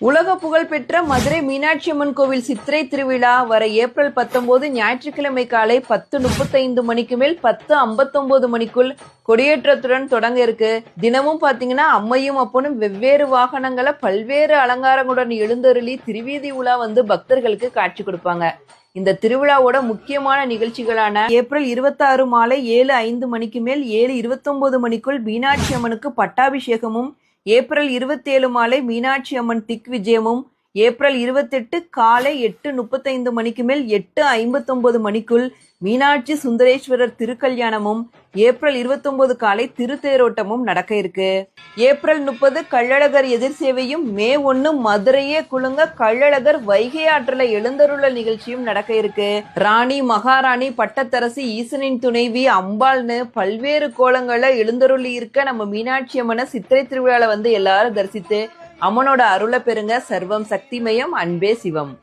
உலக புகழ்பெற்ற மதுரை மீனாட்சி அம்மன் கோவில் சித்திரை திருவிழா வர ஏப்ரல் 19 ஞாயிற்றுக்கிழமை காலை 10:35 மணிக்கு மேல் 10:59 மணிக்குள் கொடியேற்றத்துடன் தொடங்க இருக்கு. தினமும் பாத்தீங்கன்னா அம்மையும் அப்பனும் வெவ்வேறு வாகனங்களை பல்வேறு அலங்காரங்களுடன் எழுந்தருளி திருவீதி உலா வந்து பக்தர்களுக்கு காட்சி கொடுப்பாங்க. இந்த திருவிழாவோட முக்கியமான நிகழ்ச்சிகளான ஏப்ரல் 26 மாலை 7:05 மணிக்கு மேல் 7:29 மணிக்குள் மீனாட்சி அம்மனுக்கு பட்டாபிஷேகமும், ஏப்ரல் 27 மாலை மீனாட்சி அம்மன் திக் விஜயமும், ஏப்ரல் 28 காலை 8:35 மணிக்கு மேல் 8:59 மணிக்குள் மீனாட்சி சுந்தரேஸ்வரர் திருக்கல்யாணமும், ஏப்ரல் 29 காலை திருத்தேரோட்டமும் நடக்க இருக்கு. ஏப்ரல் 30 கள்ளழகர் எதிர் சேவையும், மே 1 மதுரையே குலுங்க கள்ளழகர் வைகை ஆற்றல எழுந்தருள நிகழ்ச்சியும் நடக்க இருக்கு. ராணி, மகாராணி, பட்டத்தரசி, ஈசனின் துணைவி, அம்பாள்னு பல்வேறு கோலங்கள்ல எழுந்தருளி இருக்க நம்ம மீனாட்சி அம்மனை சித்திரை திருவிழால வந்து எல்லாரும் தரிசித்து அம்மனோட அருளை பெறுங்க. சர்வம் சக்திமயம், அன்பே சிவம்.